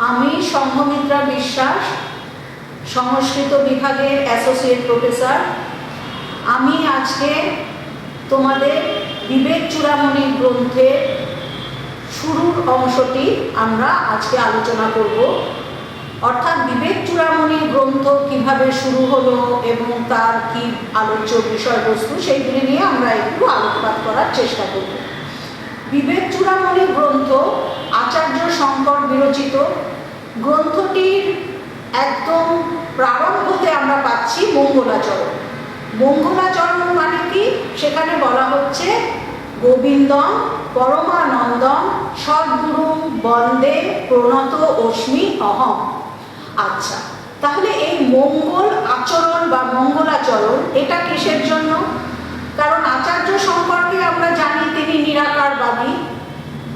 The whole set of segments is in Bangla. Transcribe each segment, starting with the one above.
আমি সংঘমিত্রা বিশ্বাস, সংস্কৃত বিভাগের অ্যাসোসিয়েট প্রফেসর। আমি আজকে তোমাদের বিবেক চূড়ামণি গ্রন্থের শুরুর অংশটি আমরা আজকে আলোচনা করব। অর্থাৎ বিবেক চূড়ামণি গ্রন্থ কিভাবে শুরু হলো এবং তার কি আলোচ্য বিষয়বস্তু সেইগুলি নিয়ে আমরা একটু আলোকপাত করার চেষ্টা করব। বিবেক চূড়ামণি গ্রন্থ আচার্য শঙ্কর বিরচিত। গ্রন্থটির একদম প্রারম্ভতে আমরা পাচ্ছি মঙ্গলাচরণ। মঙ্গলাচরণ মানে কি? সেখানে বলা হচ্ছে গোবিন্দম পরমানন্দম সদ্গুরু বন্দে প্রণত অস্মি অহম। আচ্ছা, তাহলে এই মঙ্গল আচরণ বা মঙ্গলাচরণ এটা কিসের জন্য? কারণ আচার্য শঙ্করকে আমরা জানি তিনি নিরাকারবাদী,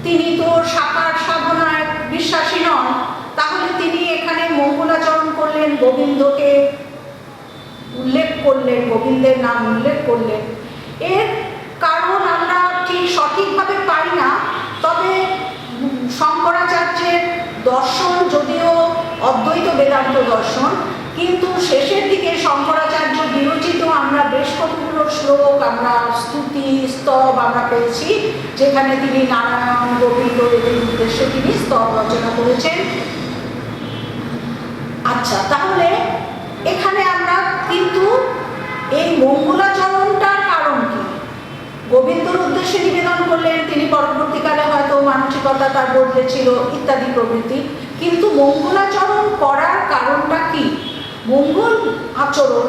তিনি তো সাকার সাধনায় বিশ্বাসী নন। তাহলে তিনি এখানে মঙ্গলাচরণ করলেন, গোবিন্দকে উল্লেখ করলেন, গোবিন্দের নাম উল্লেখ করলেন। এর কারণ আমরা ঠিক সঠিকভাবে পাই না। তবে শঙ্করাচার্যের দর্শন যদিও অদ্বৈত বেদান্ত দর্শন, কিন্তু শেষের দিকে শঙ্করাচার্য বিরচিত আমরা বেশ কতগুলো শ্লোক, আমরা স্তুতি স্তব আমরা পেয়েছি, যেখানে তিনি নারায়ণ গোবিন্দ এদের উদ্দেশ্যে তিনি স্তব রচনা করেছেন। আচ্ছা, তাহলে এখানে আমরা কিন্তু এই মঙ্গলাচরণটার কারণ কি? গোবিন্দর উদ্দেশ্যে নিবেদন করলেন, তিনি পরবর্তীকালে হয়তো মানসিকতা তার বদলেছিল ইত্যাদি প্রভৃতি। কিন্তু মঙ্গলাচরণ করার কারণটা কি? মঙ্গল আচরণ,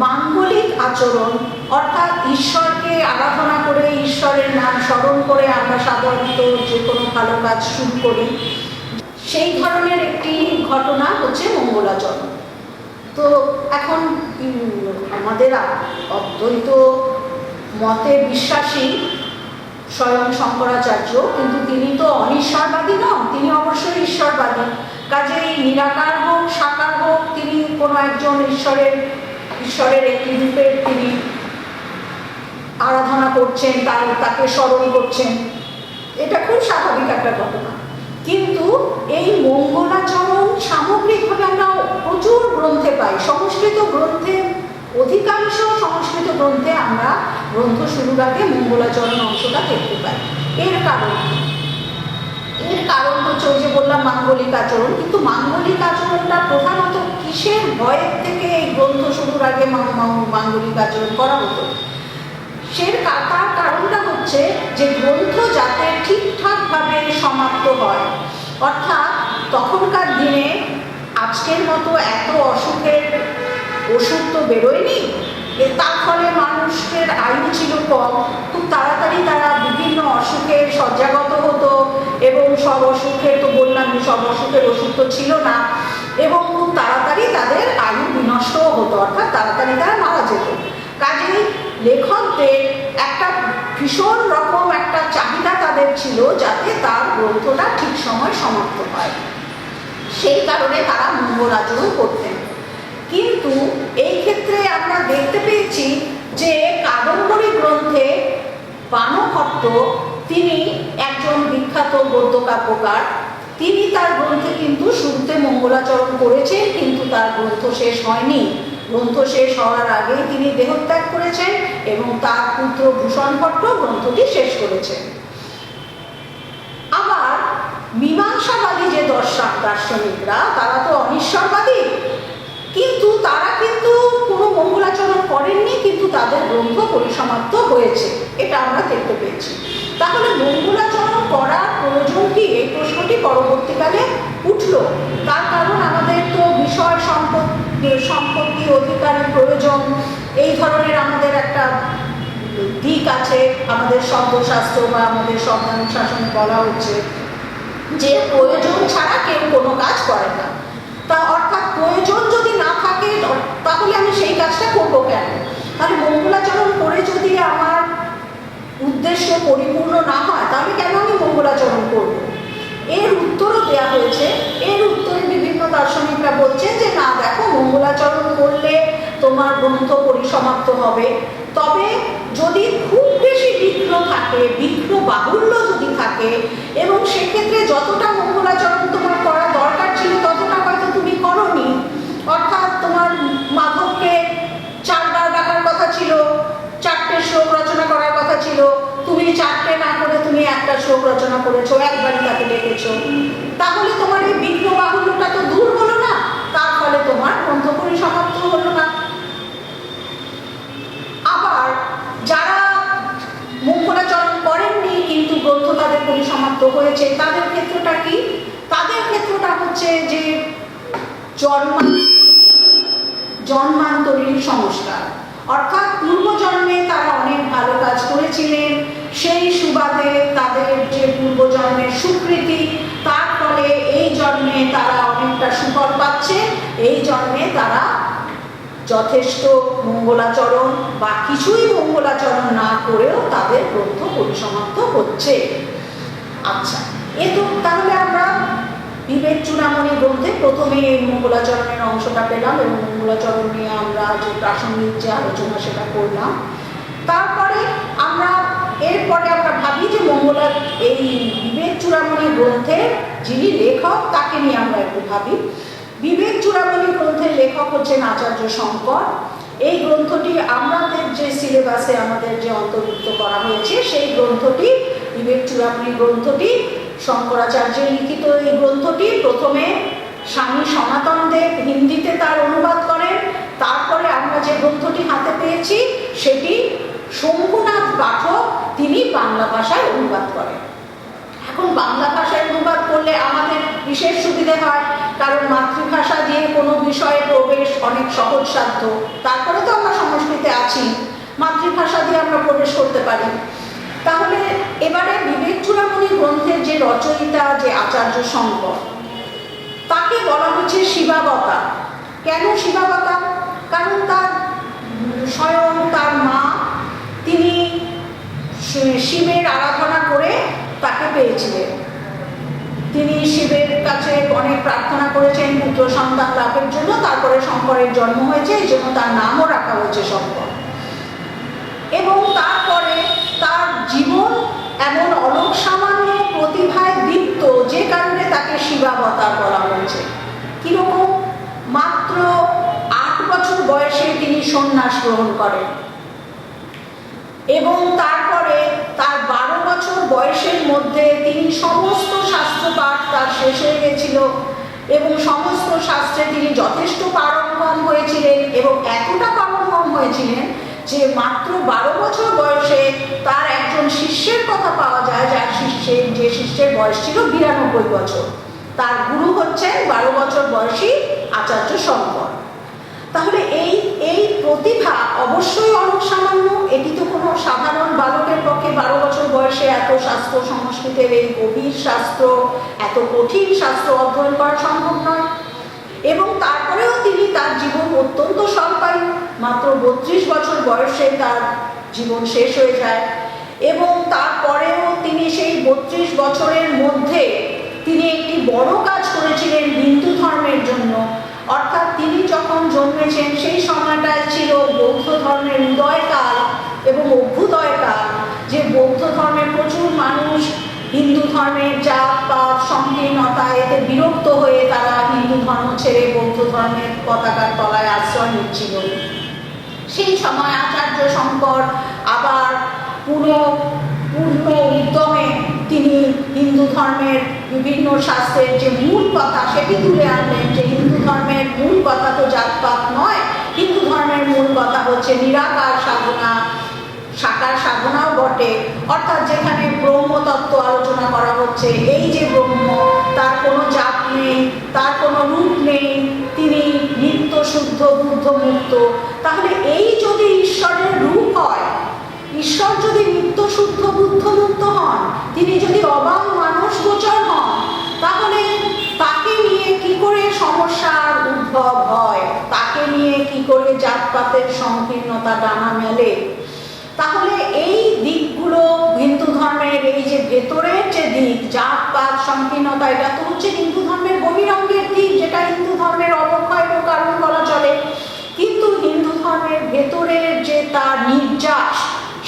মাঙ্গলিক আচরণ, অর্থাৎ ঈশ্বরকে আরাধনা করে, ঈশ্বরের নাম স্মরণ করে আমরা সাধারণত যে কোনো ভালো কাজ শুরু করি, সেই ধরনের একটি ঘটনা হচ্ছে মঙ্গলাচরণ। তো এখন আমাদের অদ্বৈত মতে বিশ্বাসী স্বয়ং শঙ্করাচার্য, কিন্তু তিনি তো অনিশ্বরবাদী নন, তিনি অবশ্যই ঈশ্বরবাদী। কাজেই নিরাকার হোক সাকার হোক, তিনি কোনো একজন ঈশ্বরের একটি রূপের তিনি আরাধনা করছেন, তাকে স্মরণ করছেন। এটা খুব স্বাভাবিক একটা ঘটনা। কিন্তু এই মঙ্গলাচরণ সামগ্রিকভাবে আমরা প্রচুর গ্রন্থে পাই। সংস্কৃত গ্রন্থে, অধিকাংশ সংস্কৃত গ্রন্থে আমরা গ্রন্থ শুরুর আগে মঙ্গলাচরণ অংশটা দেখতে পাই। এর কারণ হচ্ছে ওই যে বললাম মাঙ্গলিক আচরণ। কিন্তু মাঙ্গলিক আচরণটা প্রধানত কিসের ভয়ের থেকে এই গ্রন্থ শুরুর আগে মাঙ্গলিক আচরণ করা হতো? তার কারণটা হচ্ছে যে গ্রন্থ যাতে ঠিকঠাকভাবে সমাপ্ত হয়। অর্থাৎ তখনকার দিনে আজকের মতো এত ওষুধ তো বেরোয়নি, তার ফলে মানুষের আয়ু ছিল কম। খুব তাড়াতাড়ি তারা বিভিন্ন অসুখে শয্যাগত হতো এবং সব অসুখের তো বললাম সব অসুখের ওষুধ তো ছিল না, এবং খুব তাড়াতাড়ি তাদের আয়ু বিনষ্টও হতো, অর্থাৎ তাড়াতাড়ি তারা মারা যেত। কাজেই লেখকদের একটা ভীষণ রকম একটা চাহিদা তাদের ছিল যাতে তার গ্রন্থটা ঠিক সময় সমাপ্ত হয়। সেই কারণে তারা মঙ্গলাচরণ করতেন। কিন্তু এই ক্ষেত্রে আমরা দেখতে পেয়েছি যে কাদম্বরী গ্রন্থে বাণভট্ট, তিনি একজন বিখ্যাত গদ্যকাব্যকার, তিনি তার গ্রন্থে কিন্তু শুরুতে মঙ্গলাচরণ করেছেন, কিন্তু তার গ্রন্থ শেষ হয়নি। গ্রন্থ শেষ হওয়ার আগেই তিনি দেহত্যাগ করেছেন এবং তার পুত্র ভূষণ ভট্ট গ্রন্থটি শেষ করেছেন। আবার মীমাংসাবাদী যে দার্শনিকরা, তারা তো অনিশ্বরবাদী, কিন্তু তারা কিন্তু কোনো মঙ্গলাচরণ করেননি, কিন্তু তাদের গ্রন্থ পরিসমাপ্ত হয়েছে, এটা আমরা দেখতে পেয়েছি। তাহলে মঙ্গলাচরণ করার প্রয়োজন কি? এই প্রশ্নটি পরবর্তীকালে উঠল। তার কারণ আমাদের তো বিষয় সম্পত্তি অধিকারের প্রয়োজন, এই ধরনের আমাদের একটা দিক আছে। আমাদের শব্দশাস্ত্র বা আমাদের শব্দানুশাসনে বলা হচ্ছে যে প্রয়োজন ছাড়া কেউ কোনো কাজ করে না। তা অর্থাৎ প্রয়োজন যদি না থাকে তাহলে আমি সেই কাজটা করবো কেন? তাহলে মঙ্গলাচরণ করে যদি আমার উদ্দেশ্য পরিপূর্ণ না হয়, তাহলে কেন আমি মঙ্গলাচরণ করব? এর উত্তরও দেওয়া হয়েছে। এর উত্তরে বিভিন্ন দার্শনিকরা বলছেন যে না, দেখো, মঙ্গলাচরণ করলে তোমার গ্রন্থ পরিসমাপ্ত হবে, তবে যদি খুব বেশি বিঘ্ন থাকে, বিঘ্ন বাহুল্য যদি থাকে, এবং সেক্ষেত্রে যতটা মঙ্গলাচরণ তোমার করা দরকার 4টে না করে তুমি একটা শ্লোক রচনা করেছো, একবারই তাকে ডেকেছো, তাহলে তোমার এই বিঘ্ন বাহুল্যটা তো দূর হলো না, তার ফলে তোমার গ্রন্থ পরিসমাপ্ত হলো না। আবার যারা মঙ্গলাচরণ করেননি কিন্তু গ্রন্থ তাদের পরিসমাপ্ত হয়েছে, তাদের ক্ষেত্রটা কি? তাদের ক্ষেত্রটা হচ্ছে যে জন্মান্তরীণ সংস্কার, অর্থাৎ পূর্বজন্মে তারা অনেক ভালো কাজ করেছিলেন, সেই সুবাদে তাদের যে পূর্বজন্মের স্বীকৃতি, তার ফলে এই জন্মে তারা অনেকটা সুফল পাচ্ছে, এই জন্মে তারা যথেষ্ট মঙ্গলাচরণ বা কিছুই মঙ্গলাচরণ না করেও তাদের গ্রন্থ পরিসমাপ্ত হচ্ছে। আচ্ছা, এ তো তাহলে আমরা বিবেক চূড়ামণি গ্রন্থে প্রথমে এই মঙ্গলাচরণের অংশটা পেলাম এবং মঙ্গলাচরণ নিয়ে আমরা যে প্রাসঙ্গিক যে আলোচনা সেটা করলাম। তারপরে এরপরে আমরা ভাবি যে এই বিবেক চূড়ামণি গ্রন্থের যিনি লেখক তাকে নিয়ে আমরা একটু ভাবি। বিবেক চূড়ামণি গ্রন্থের লেখক হচ্ছেন আচার্য শঙ্কর। এই গ্রন্থটি আমাদের যে সিলেবাসে আমাদের যে অন্তর্ভুক্ত করা হয়েছে সেই গ্রন্থটি, বিবেক চূড়ামণি গ্রন্থটি শঙ্করাচার্যের লিখিত। এই গ্রন্থটি প্রথমে স্বামী সনাতন দেব হিন্দিতে তার অনুবাদ করেন, তারপরে আমরা যে গ্রন্থটি হাতে পেয়েছি সেটি শম্ভুনাথ পাঠক তিনি বাংলা ভাষায় অনুবাদ করেন। এখন বাংলা ভাষায় অনুবাদ করলে আমাদের বিশেষ সুবিধে হয়, কারণ মাতৃভাষা দিয়ে কোনো বিষয়ে প্রবেশ অনেক সহজসাধ্য। তারপরে তো আমরা সংস্কৃতে আছি, মাতৃভাষা দিয়ে আমরা প্রবেশ করতে পারি। তাহলে এবারে বিবেক চূড়ামণি গ্রন্থের যে রচয়িতা, যে আচার্য শঙ্কর, তাকে বলা হচ্ছে শিবাবতার। কেন শিবাবতার? কারণ তার স্বয়ং তার মা তিনি শিবের আরাধনা করে তাকে পেয়েছিলেন। তিনি শিবের কাছে অনেক প্রার্থনা করেছেন পুত্র সন্তান লাভের জন্য, তারপরে শঙ্করের জন্ম হয়েছে, এই জন্য তার নামও রাখা হয়েছে শঙ্কর। এবং তারপরে তার জীবন এমন অলক সামান্য প্রতিভায় দীপ্ত যে কারণে তাকে শিবাবতার বলা হয়েছে। কিরকম? মাত্র 8 বছর বয়সে তিনি সন্ন্যাস গ্রহণ করেন এবং তারপরে তার 12 বছর বয়সের মধ্যে তিনি সমস্ত শাস্ত্র পাঠ তার শেষ হয়ে গেছিল এবং সমস্ত শাস্ত্রে তিনি যথেষ্ট পারঙ্গম হয়েছিলেন এবং এতটা পারঙ্গম হয়েছিলেন যে মাত্র 12 বছর বয়সে তার একজন শিষ্যের কথা পাওয়া যায়, যে শিষ্যের বয়স ছিল 92 বছর। তার গুরু হচ্ছেন 12 বছর বয়সী আচার্য শঙ্কর। তাহলে এই প্রতিভা অবশ্যই অলক সামান্য। এটি তো কোনো সাধারণ বালকের পক্ষে 12 বছর বয়সে এত শাস্ত্র, সংস্কৃতের এই গভীর শাস্ত্র, এত কঠিন শাস্ত্র অধ্যয়ন করা সম্ভব নয়। এবং তারপরেও তিনি তার জীবন অত্যন্ত স্বল্পায়ু, মাত্র 32 বছর বয়সে তার জীবন শেষ হয়ে যায়। এবং তারপরেও তিনি সেই 32 বছরের মধ্যে তিনি একটি বড় কাজ করেছিলেন হিন্দু ধর্মের জন্য। অর্থাৎ তিনি যখন জন্মেছেন সেই সময়টায় ছিল বৌদ্ধ ধর্মের উদয়কাল এবং অভ্যুদয়কাল, যে বৌদ্ধ ধর্মের প্রচুর মানুষ হিন্দু ধর্মের জাত পাত সংকীর্ণতা এতে বিরক্ত হয়ে তারা হিন্দু ধর্ম ছেড়ে বৌদ্ধ ধর্মের পতাকার তলায় আশ্রয় নিচ্ছিল। সেই সময় আচার্য শঙ্কর আবার পূর্ণ উদ্যমে তিনি হিন্দু ধর্মের বিভিন্ন শাস্ত্রের যে মূল কথা সেটি তুলে আনলেন, যে হিন্দু ধর্মের মূল কথা তো জাতপাত নয়, হিন্দু ধর্মের মূল কথা হচ্ছে নিরাকার সাধনা, সাকার সাধনাও বটে। অর্থাৎ যেখানে ব্রহ্মতত্ত্ব আলোচনা করা হচ্ছে, এই যে ব্রহ্ম, তার কোনো জাত নেই, তার কোনো রূপ নেই, তিনি নিত্য শুদ্ধ বুদ্ধ মুক্ত। তাহলে এই যদি ঈশ্বরের রূপ হয়, ঈশ্বর যদি নিত্য শুদ্ধ বুদ্ধ মুক্ত হন, তিনি যদি অবাক মানুষ গোচর হন, তাহলে তাকে নিয়ে কি করে সমস্যার উদ্ভব হয়, তাকে নিয়ে কি করে জাতপাতের সংকীর্ণতা ডানা মেলে। তাহলে এই দিকগুলো হিন্দু ধর্মের এই যে ভেতরের যে দিক জাতপাত সংকীর্ণতা, এটা তো হচ্ছে হিন্দু ধর্মের বহিরঙ্গের দিক, যেটা হিন্দু ধর্মের অবক্ষয়ের কারণ বলা চলে। কিন্তু হিন্দু ধর্মের ভেতরের যে তার নির্যাস,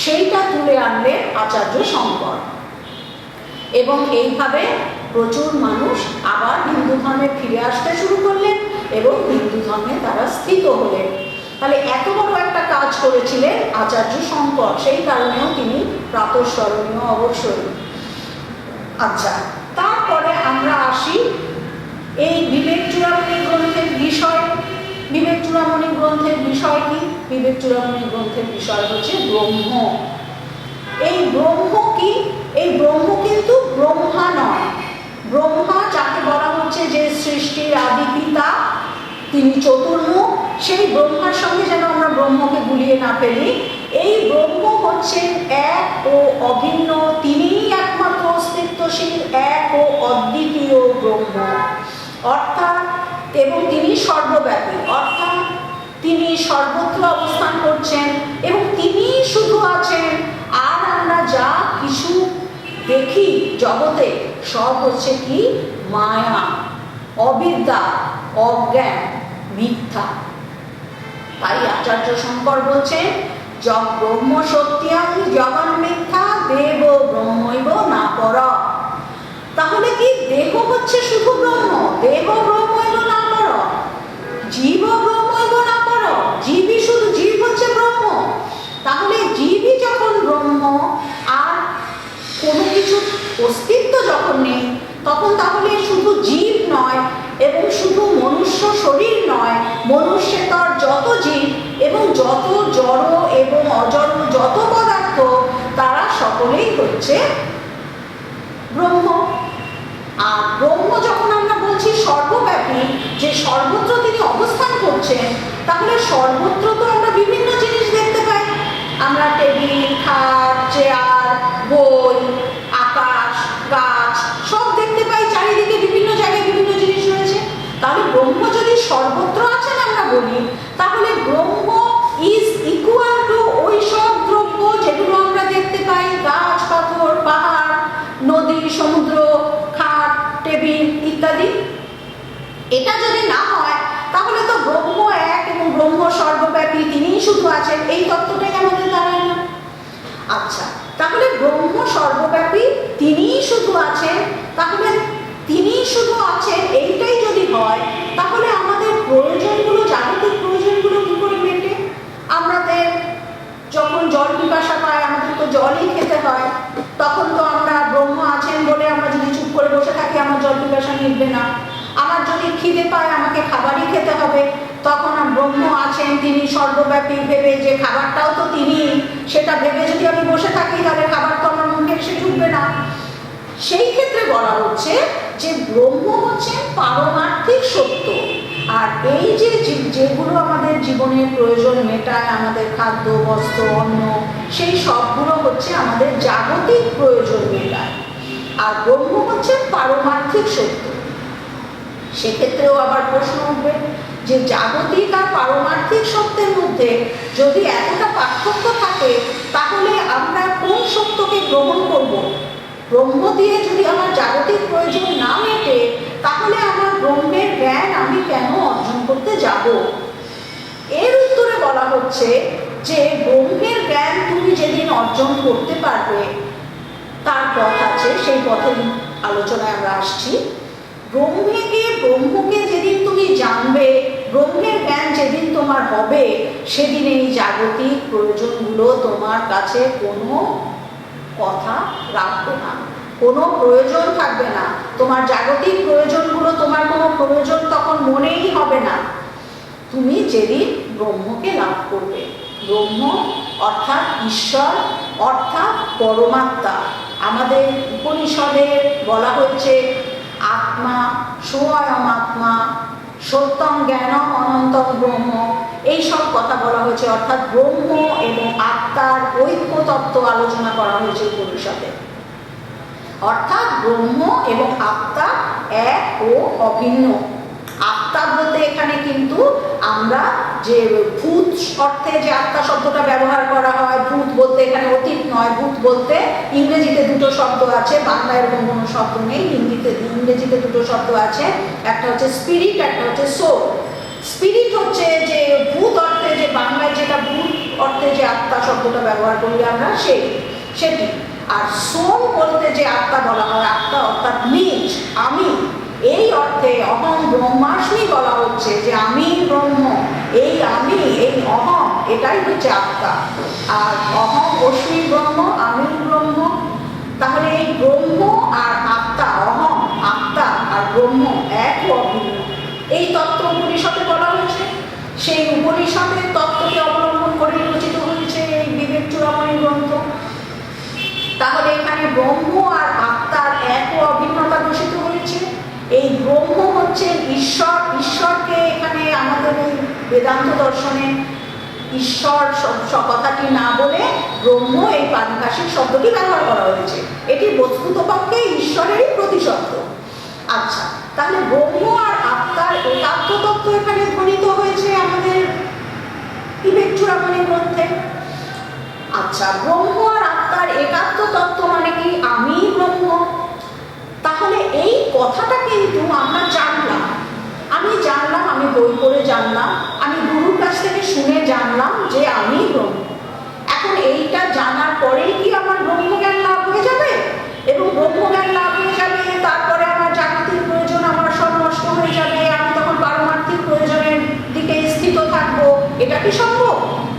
সেইটা তুলে আনলেন আচার্য শঙ্কর। এবং এইভাবে প্রচুর মানুষ আবার হিন্দু ধর্মে ফিরে আসতে শুরু করলেন এবং হিন্দু ধর্মে তারা স্থিত হলেন। তাহলে এত বড় একটা কাজ করেছিলেন আচার্য শঙ্কর, সেই কারণেও তিনি প্রাতঃস্মরণীয় অবশ্যই। আচ্ছা, তারপরে আমরা আসি এই বিবেক চূড়ামণি গ্রন্থের বিষয়। বিবেক চূড়ামণি গ্রন্থের বিষয় কি? বিবেক চূড়ামণি গ্রন্থের বিষয় হচ্ছে ব্রহ্ম। এই ব্রহ্ম কি? এই ব্রহ্ম কিন্তু ব্রহ্মা নয়। ব্রহ্মা যাকে বলা হচ্ছে যে সৃষ্টির আদি পিতা, তিনি চতুর্মুখ, সেই ব্রহ্মার সঙ্গে যেন আমরা ব্রহ্মকে গুলিয়ে না ফেলি। এই ব্রহ্ম হচ্ছেন এক ও অভিন্ন, তিনিই একমাত্র অস্তিত্বশীল, এক ও অদ্বিতীয় ব্রহ্ম, অর্থাৎ এবং তিনি সর্বব্যাপী, অর্থাৎ তিনি সর্বত্র অবস্থান করছেন এবং তিনি শুধু আছেন। আর আমরা যা কিছু দেখি জগতে সব হচ্ছে কি? মায়া, অবিদ্যা, অজ্ঞান, মিথ্যা। তাই আচার্য শঙ্কর বলছেন যব ব্রহ্ম সত্যম জগন মিথ্যা দেব ব্রহ্মৈব না পর। তাহলে কি দেহ হচ্ছে শুধু ব্রহ্ম? দেহ ব্রহ্মৈব না পর, জীব ব্রহ্মৈব না পর, জীবই শুধু, জীব হচ্ছে ব্রহ্ম। তাহলে জীবই যখন ব্রহ্ম আর কোনো কিছু অস্তিত্ব যখন নেই, তখন তাহলে শুধু জীব নয় এবং শুধু মনুষ্য শরীর নয়, মনুষ্যেতর যত জীব এবং যত জড় এবং অজড় যত পদার্থ, তারা সকলেই হচ্ছে ব্রহ্ম। আর ব্রহ্ম যখন আমরা বলছি সর্বব্যাপী, যে সর্বত্র তিনি অবস্থান করছেন, তাহলে সর্বত্র তো আমরা বিভিন্ন জিনিস দেখতে পাই। আমরা টেবিল, খাট, চেয়ার, বই, আকাশ, গাছ সব দেখতে পাই, চারিদিকে বিভিন্ন জায়গায় বিভিন্ন জিনিস রয়েছে। তাহলে ব্রহ্ম যদি সর্বত্র আছেন আমরা বলি, তাহলে ব্রহ্ম ইজ ইকুয়াল টু ওই সব দ্রব্য যেগুলো আমরা দেখতে পাই, গাছ, পাথর, পাহাড়, নদী, সমুদ্র, খাট, টেবিল ইত্যাদি। এটা যদি না হয় তাহলে তো ব্রহ্ম এক এবং ব্রহ্ম সর্বব্যাপী, তিনিই শুধু আছেন, এই তত্ত্বটাই আমাদের দাঁড়ায় না। আচ্ছা, তাহলে ব্রহ্ম সর্বব্যাপী, তিনিই শুধু আছেন, তাহলে তিনিই শুধু আছেন এইটাই যদি হয়, তাহলে আমাদের প্রয়োজনগুলো, জাগতিক প্রয়োজনগুলো কি করে মেটে? আমাদের যখন জল পিপাসা পায়, আমাদের তো জলই খেতে হয়, তখন তো আমরা ব্রহ্ম আছেন বলে আমরা যদি চুপ করে বসে থাকি, আমার জল পিপাসা মিটবে না। আমার যদি খিদে পায়, আমাকে খাবারই খেতে হবে, তখন ব্রহ্ম আছেন, তিনি সর্বব্যাপী ভেবে যে খাবারটাও তো তিনি, সেটা ভেবে যদি আমি বসে থাকি, তাহলে খাবার তো আমার মুখে এসে ঢুকবে না। সেই ক্ষেত্রে বলা হচ্ছে যে ব্রহ্ম হচ্ছেন পারমার্থিক সত্য। আর এই যে যেগুলো আমাদের জীবনের প্রয়োজন মেটায়, আমাদের খাদ্য, বস্ত্র, অন্ন, সেই সবগুলো হচ্ছে আমাদের জাগতিক প্রয়োজন মেটায়। আর ব্রহ্ম হচ্ছে পারমার্থিক সত্য। সেক্ষেত্রেও আবার প্রশ্ন উঠবে যে জাগতিক আর পারমার্থিক সত্যের মধ্যে যদি এতটা পার্থক্য থাকে, তাহলে আমরা কোন সত্যকে গ্রহণ করব? ব্রহ্ম দিয়ে যদি আমার জাগতিক প্রয়োজন না মেটে, তাহলে আমার ব্রহ্মের জ্ঞান আমি কেন অর্জন করতে যাব? এর উত্তরে বলা হচ্ছে যে ব্রহ্মের জ্ঞান তুমি যেদিন অর্জন করতে পারবে, তার পথ আছে, সেই পথের আলোচনায় আমরা আসছি। ব্রহ্মকে যেদিন তুমি জানবে, ব্রহ্মের জ্ঞান যেদিন তোমার হবে, সেদিন এই জাগতিক প্রয়োজনগুলো তোমার কাছে কোনো কথা রাখবে না, কোনো প্রয়োজন থাকবে না। তোমার জাগতিক প্রয়োজনগুলো, তোমার কোনো প্রয়োজন তখন মনেই হবে না, তুমি যেদিন ব্রহ্মকে লাভ করবে। ব্রহ্ম অর্থাৎ ঈশ্বর, অর্থাৎ পরমাত্মা। আমাদের উপনিষদে বলা হচ্ছে আত্মা, স্বয়ং আত্মা, সত্যম জ্ঞানম অনন্তম ব্রহ্ম, এই সব কথা বলা হয়েছে। অর্থাৎ ব্রহ্ম এবং আত্মার ঐক্য তত্ত্ব আলোচনা করা হয়েছে উপনিষদে। অর্থাৎ ব্রহ্ম এবং আত্মা এক ও অভিন্ন। আত্মা বলতে এখানে কিন্তু আমরা যে ভূত অর্থে যে আত্মা শব্দটা ব্যবহার করা হয়, ভূত বলতে এখানে অতীত নয়। ভূত বলতে ইংরেজিতে দুটো শব্দ আছে, বাংলায় এরকম কোনো শব্দ নেই, ইংরেজিতে দুটো শব্দ আছে, একটা হচ্ছে স্পিরিট, একটা হচ্ছে সোল। স্পিরিট হচ্ছে যে ভূত অর্থে, যে বাংলায় যেটা ভূত অর্থে যে আত্মা শব্দটা ব্যবহার করি আমরা, সেটি। আর সোল বলতে যে আত্মা বলা হয়, আত্মা অর্থাৎ নিজ, আমি, এই অর্থে অহং ব্রহ্মাস্মি বলা হচ্ছে যে আমি ব্রহ্ম। এই আমি, এই এটাই হচ্ছে আত্মা। আর অহং অস্মি ব্রহ্ম, আমি ব্রহ্ম। তাহলে এই ব্রহ্ম আর আত্মা, অহং আত্মা আর ব্রহ্ম এক ও অভিন্ন, এই তত্ত্ব উপনিষদে বলা হয়েছে। সেই উপনিষদের তত্ত্বকে অবলম্বন করে রচিত হয়েছে এই বিবেক চূড়ামণি গ্রন্থ। তাহলে এখানে ব্রহ্ম আর আত্মার এক ও অভিন্নতা ঘোষিত হয়েছে। এই ব্রহ্ম হচ্ছে ঈশ্বর। ঈশ্বরকে এখানে আমাদের এই বেদান্ত দর্শনে ঈশ্বর কথাটি না বলে ব্রহ্ম এই পারিভাষিক শব্দটি ব্যবহার করা হয়েছে। এটি বস্তুতপক্ষে ঈশ্বরেরই প্রতিশব্দ। আচ্ছা, তাহলে ব্রহ্ম আর আত্মার একাত্ম তত্ত্ব এখানে ধ্বনিত হয়েছে আমাদের বিবেক চূড়ামণি গ্রন্থে। আচ্ছা, ব্রহ্ম আর আত্মার একাত্ম তত্ত্ব মানে কি? আমি ব্রহ্ম। তাহলে এই কথাটা কিন্তু আমরা জানলাম, আমি বই পড়ে জানলাম, আমি গুরুর কাছ থেকে শুনে জানলাম যে আমি ব্রহ্ম। এখন এইটা জানার পরেই কি আমার ব্রহ্মজ্ঞান লাভ হয়ে যাবে? এবং ব্রহ্মজ্ঞান লাভ হয়ে যাবে, তারপরে আমার জাগতিক প্রয়োজন আমার সব নষ্ট হয়ে যাবে, আমি তখন পারমার্থিক প্রয়োজনের দিকে স্থিত থাকবো, এটা কি সম্ভব?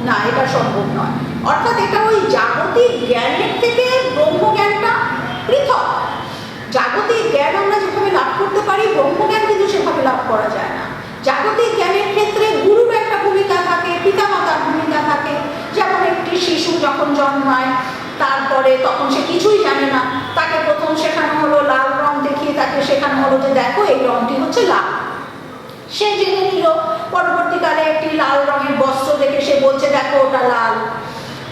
না, এটা সম্ভব নয়। অর্থাৎ এটা ওই জাগতিক জ্ঞানের থেকে ব্রহ্মজ্ঞানটা পৃথক। জাগতিক জ্ঞান আমরা যেভাবে লাভ করতে পারি, ব্রহ্মজ্ঞান কিন্তু সেভাবে লাভ করা যায় না। জাগতিক জ্ঞানের ক্ষেত্রে গুরুর একটা ভূমিকা থাকে, পিতামাতার ভূমিকা থাকে। যেমন একটি শিশু যখন জন্মায়, তারপরে তখন সে কিছুই জানে না, তাকে প্রথম শেখানো হলো লাল রং দেখিয়ে, তাকে শেখানো হলো যে দেখো এই রংটি হচ্ছে লাল। সে জেনে নিল, পরবর্তীকালে একটি লাল রঙের বস্ত্র দেখে সে বলছে দেখো ওটা লাল।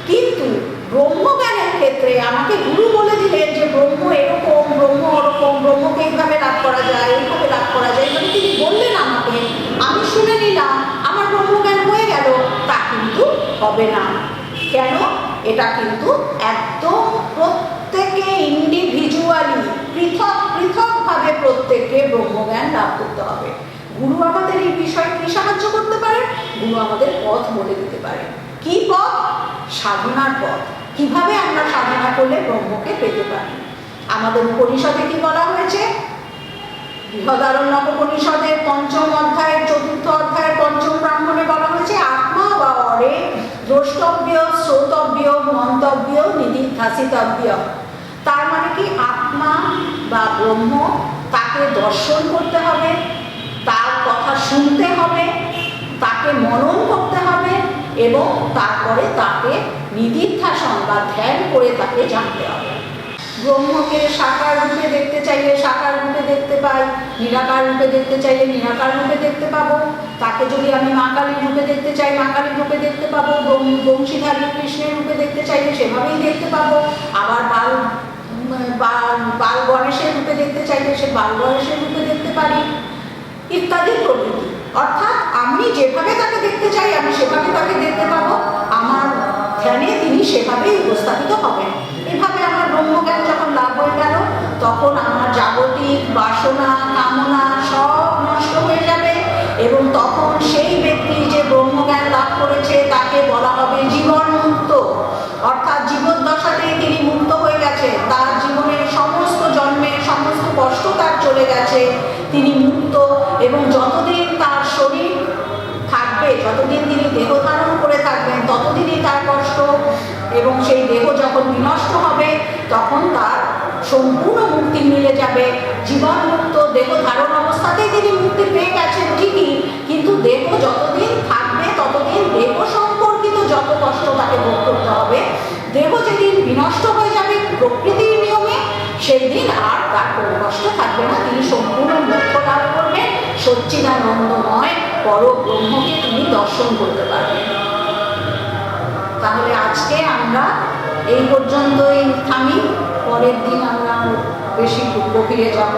কিন্তু ব্রহ্মজ্ঞানের ক্ষেত্রে আমাকে গুরু বলে দিলেন যে ব্রহ্ম এরকম, ব্রহ্ম ওরকম, ব্রহ্মকে এইভাবে লাভ করা যায়, এইভাবে লাভ করা যায়, মানে তিনি বললেন আমাকে, আমি শুনে নিলাম, আমার ব্রহ্মজ্ঞান হয়ে গেল, তা কিন্তু হবে না। কেন? এটা কিন্তু একদম প্রত্যেকে ইন্ডিভিজুয়ালি, পৃথক পৃথকভাবে প্রত্যেককে ব্রহ্মজ্ঞান লাভ করতে হবে। গুরু আমাদের এই বিষয়ে কি সাহায্য করতে পারে? গুরু আমাদের পথ বলে দিতে পারে। কি পথ? সাধনার পথ। কিভাবে আমরা সাধনা করলে ব্রহ্মকে পেতে পারি। আমাদের উপনিষদে কি বলা হয়েছে? বৃহদারণ্যক উপনিষদের ৫ম অধ্যায়ের ৪র্থ অধ্যায়ের ৫ম ব্রাহ্মণে বলা হয়েছে আত্মা বা অরে দ্রষ্টব্য, শ্রোতব্য, মন্তব্য, নিধিধ্যাসিতব্য। তার মানে কি? আত্মা বা ব্রহ্ম, তাকে দর্শন করতে হবে, তার কথা শুনতে হবে, তাকে মনন করতে হবে এবং তারপরে তাকে নিধিধ্যাসন বা ধ্যান করে তাকে জানতে হবে। ব্রহ্মকে সাকার রূপে দেখতে চাইলে সাকার রূপে দেখতে পাই, নিরাকার রূপে দেখতে চাইলে নিরাকার রূপে দেখতে পাবো। তাকে যদি আমি মা কালীর রূপে দেখতে চাই, মা কালীর রূপে দেখতে পাবো। বংশীধারী কৃষ্ণের রূপে দেখতে চাইলে সেভাবেই দেখতে পাবো। আবার বাল গণেশের রূপে দেখতে চাইলে সে বাল গণেশের রূপে দেখতে পারি, ইত্যাদি প্রভৃতি। অর্থাৎ আমি যেভাবে তাকে দেখতে চাই আমি সেভাবে তাকে দেখতে পাবো। আমার ধ্যানে তিনি সেভাবেই উপস্থাপিত হবেন। এভাবে আমার ব্রহ্মজ্ঞান যখন লাভ হয়ে গেল, তখন আমার জাগতিক বাসনা, কামনা সব নষ্ট হয়ে যাবে এবং তখন সেই ব্যক্তি যে ব্রহ্মজ্ঞান লাভ করেছে তাকে বলা হবে জীবন মুক্ত। অর্থাৎ জীবদ্দশাতেই তিনি মুক্ত হয়ে গেছে, তার জীবনের সমস্ত জন্মের সমস্ত কষ্ট তার চলে গেছে, তিনি মুক্ত। এবং যতদিন তার শরীর থাকবে, যতদিন তিনি দেহ ধারণ করে থাকবেন, ততদিনই তার কষ্ট। এবং সেই দেহ যখন বিনষ্ট হবে তখন তার সম্পূর্ণ মুক্তি মিলে যাবে। জীবন মুক্ত দেহ ধারণ অবস্থাতেই তিনি মুক্তি পেয়ে গেছেন ঠিকই, কিন্তু দেহ যতদিন থাকবে ততদিন দেহ সম্পর্কিত যত কষ্ট তাকে ভোগ করতে হবে। দেহ যেদিন বিনষ্ট হয়ে যাবে প্রকৃতির নিয়মে, সেই দিন আর তার কোনো কষ্ট থাকবে না, তিনি সম্পূর্ণ মোক্ষ লাভ করবেন, সচ্চিদানন্দময় পরব্রহ্মকে তিনি দর্শন করতে পারবেন। তাহলে আজকে আমরা এই পর্যন্তই থামি, পরের দিন আমরা বেশি গভীরে যাব।